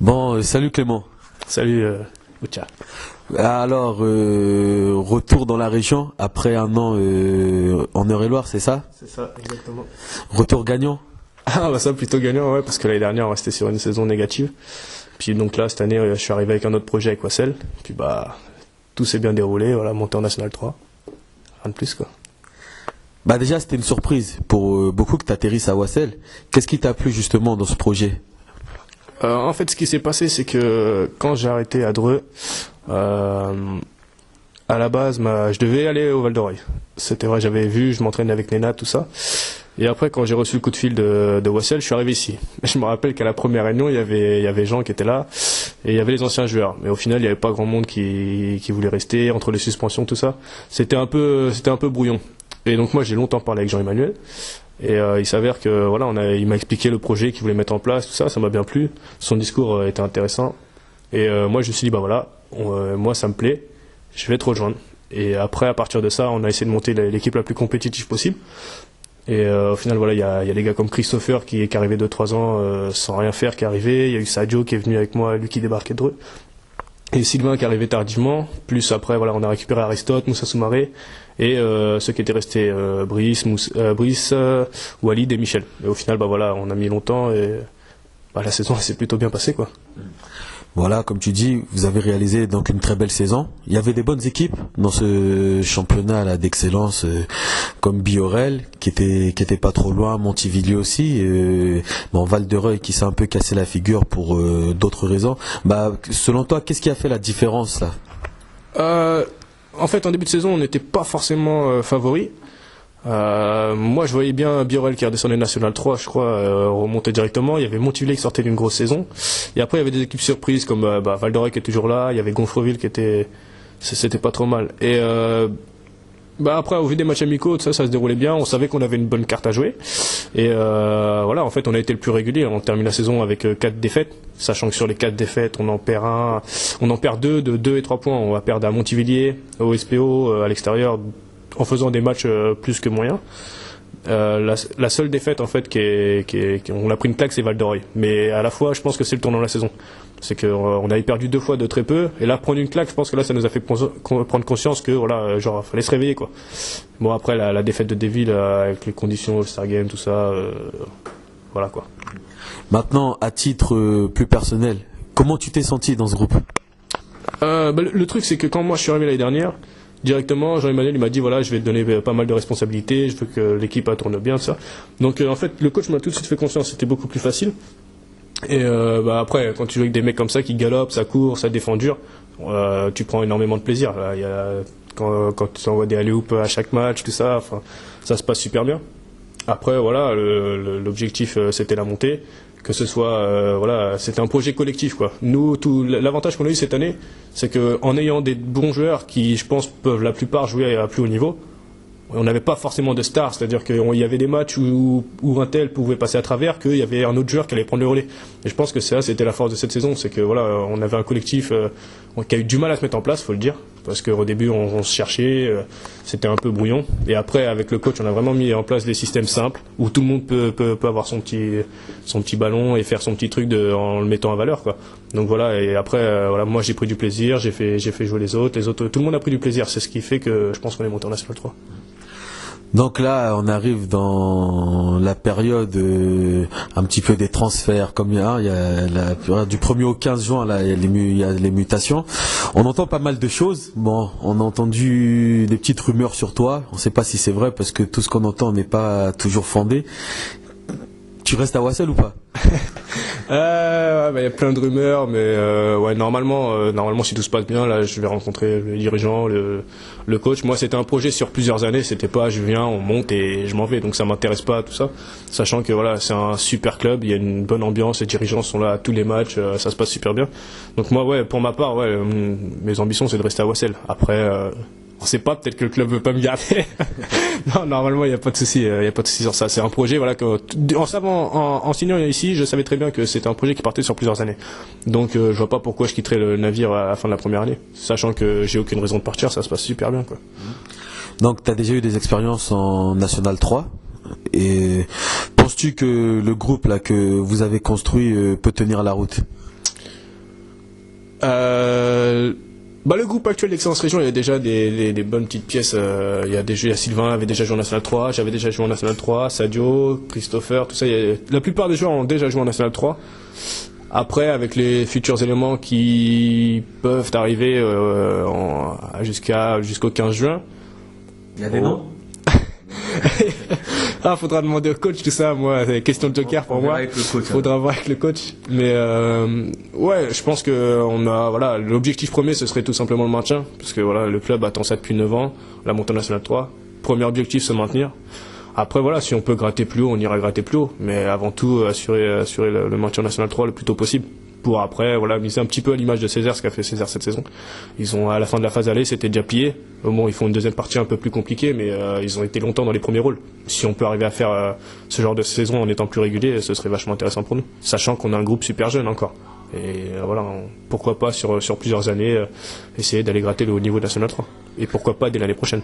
Bon, salut Clément. Salut Outia. Alors, retour dans la région après un an en Eure-et-Loire, c'est ça? C'est ça, exactement. Retour gagnant? Ah bah ça plutôt gagnant, ouais, parce que l'année dernière on restait sur une saison négative. Puis donc là, cette année, je suis arrivé avec un autre projet avec Wassel. Puis bah, tout s'est bien déroulé, voilà, monté en National 3. Rien de plus quoi. Bah déjà, c'était une surprise pour beaucoup que tu atterrisses à Wassel. Qu'est-ce qui t'a plu justement dans ce projet? En fait, ce qui s'est passé, c'est que quand j'ai arrêté à Dreux, à la base, je devais aller au Val d'Oreuil. C'était vrai, j'avais vu, je m'entraînais avec Néna, tout ça. Et après, quand j'ai reçu le coup de fil de Wassel, je suis arrivé ici. Je me rappelle qu'à la première réunion, il y avait Jean qui était là, et il y avait les anciens joueurs. Mais au final, il n'y avait pas grand monde qui voulait rester, entre les suspensions, tout ça. C'était un peu brouillon. Et donc moi, j'ai longtemps parlé avec Jean-Emmanuel. Et il s'avère que voilà, il m'a expliqué le projet qu'il voulait mettre en place, tout ça, ça m'a bien plu. Son discours était intéressant. Et moi, je me suis dit, bah voilà, moi, ça me plaît, je vais te rejoindre. Et après, à partir de ça, on a essayé de monter l'équipe la plus compétitive possible. Et au final, voilà, il y a des gars comme Christopher qui est arrivé 2-3 ans sans rien faire, qui est arrivé. Il y a eu Sadio qui est venu avec moi, lui qui débarquait de Dreux. Et Sylvain qui est arrivé tardivement. Plus après, voilà, on a récupéré Aristote, Moussa Soumaré et ceux qui étaient restés, Brice, Walid et Michel. Et au final, bah voilà, on a mis longtemps et bah, la saison s'est plutôt bien passée, quoi. Voilà, comme tu dis, vous avez réalisé donc une très belle saison. Il y avait des bonnes équipes dans ce championnat là d'excellence, comme Biorel, qui était pas trop loin, Montivilliers aussi, bon, Val d'Oreuil qui s'est un peu cassé la figure pour d'autres raisons. Bah, selon toi, qu'est-ce qui a fait la différence là? En fait, en début de saison, on n'était pas forcément favoris. Moi, je voyais bien Biorel qui redescendait National 3, je crois, remonter directement. Il y avait Montivilliers qui sortait d'une grosse saison. Et après, il y avait des équipes surprises comme Val d'Oreuil qui est toujours là. Il y avait Gonfreville qui c'était pas trop mal. Et après, au vu des matchs amicaux, ça se déroulait bien. On savait qu'on avait une bonne carte à jouer. Et voilà, en fait, on a été le plus régulier. On termine la saison avec 4 défaites, sachant que sur les 4 défaites, on en perd 2 de 2 et 3 points. On va perdre à Montivilliers, au SPO, à l'extérieur, en faisant des matchs plus que moyens. La seule défaite en fait on a pris une claque, c'est Val d'Oreuil. Mais à la fois, je pense que c'est le tournant de la saison. C'est qu'on avait perdu 2 fois de très peu, et là prendre une claque, je pense que là ça nous a fait prendre conscience que voilà, genre fallait se réveiller quoi. Bon après la défaite de Deville avec les conditions All-Star Game, tout ça, voilà quoi. Maintenant, à titre plus personnel, comment tu t'es senti dans ce groupe? Le truc c'est que quand moi je suis arrivé l'année dernière, directement, Jean-Emmanuel il m'a dit voilà, je vais te donner pas mal de responsabilités, je veux que l'équipe tourne bien, tout ça. Donc en fait, le coach m'a tout de suite fait confiance, c'était beaucoup plus facile. Et après, quand tu joues avec des mecs comme ça qui galopent, ça court, ça défend dur, tu prends énormément de plaisir. Là, quand tu envoies des alley-oops à chaque match, tout ça, enfin, ça se passe super bien. Après, voilà, l'objectif c'était la montée. Que ce soit, voilà, c'était un projet collectif, quoi. Nous, l'avantage qu'on a eu cette année, c'est qu'en ayant des bons joueurs qui, je pense, peuvent la plupart jouer à plus haut niveau, on n'avait pas forcément de stars, c'est-à-dire qu'il y avait des matchs où un tel pouvait passer à travers, qu'il y avait un autre joueur qui allait prendre le relais. Et je pense que c'était la force de cette saison, c'est que voilà, on avait un collectif qui a eu du mal à se mettre en place, faut le dire, parce qu'au début on se cherchait, c'était un peu brouillon. Et après, avec le coach, on a vraiment mis en place des systèmes simples où tout le monde peut avoir son petit ballon et faire son petit truc en le mettant en valeur, quoi. Donc voilà, et après, voilà, moi j'ai pris du plaisir, j'ai fait jouer les autres, tout le monde a pris du plaisir. C'est ce qui fait que je pense qu'on est monté en National 3. Donc là, on arrive dans la période un petit peu des transferts. Comme il y a la période du 1er au 15 juin, là, il y a les mutations. On entend pas mal de choses. Bon, on a entendu des petites rumeurs sur toi. On ne sait pas si c'est vrai parce que tout ce qu'on entend n'est pas toujours fondé. Tu restes à Wassel ou pas? Il y a plein de rumeurs, mais ouais, normalement, si tout se passe bien, là, je vais rencontrer le dirigeant, le coach. Moi, c'était un projet sur plusieurs années. C'était pas, je viens, on monte et je m'en vais. Donc, ça m'intéresse pas tout ça. Sachant que voilà, c'est un super club, il y a une bonne ambiance, les dirigeants sont là à tous les matchs, ça se passe super bien. Donc moi, ouais, pour ma part, ouais, mes ambitions, c'est de rester à Wassel. Après, on sait pas, peut-être que le club veut pas me garder. Non, normalement, il n'y a pas de souci, sur ça. C'est un projet, voilà, en signant ici, je savais très bien que c'était un projet qui partait sur plusieurs années. Donc, je vois pas pourquoi je quitterais le navire à la fin de la première année. Sachant que j'ai aucune raison de partir, ça se passe super bien, quoi. Donc, tu as déjà eu des expériences en National 3. Et penses-tu que le groupe là que vous avez construit peut tenir la route? Le groupe actuel d'Excellence Région, il y a déjà des bonnes petites pièces. Il y a Sylvain avait déjà joué en National 3, j'avais déjà joué en National 3, Sadio, Christopher, tout ça. La plupart des joueurs ont déjà joué en National 3. Après, avec les futurs éléments qui peuvent arriver jusqu'au 15 juin. Il y a des noms. Faudra demander au coach tout ça, moi, c'est question de joker pour moi. Faudra voir avec le coach. Mais je pense que l'objectif premier, ce serait tout simplement le maintien, parce que voilà, le club attend ça depuis 9 ans, la montée en National 3. Premier objectif, se maintenir. Après voilà, si on peut gratter plus haut, on ira gratter plus haut, mais avant tout assurer le maintien en National 3 le plus tôt possible. Pour après, miser un petit peu à l'image de Césaire, ce qu'a fait Césaire cette saison. Ils ont, à la fin de la phase aller, c'était déjà plié. Au moins, ils font une deuxième partie un peu plus compliquée, mais ils ont été longtemps dans les premiers rôles. Si on peut arriver à faire ce genre de saison en étant plus régulier, ce serait vachement intéressant pour nous. Sachant qu'on a un groupe super jeune encore. Et pourquoi pas sur plusieurs années, essayer d'aller gratter le haut niveau de National 3. Et pourquoi pas dès l'année prochaine.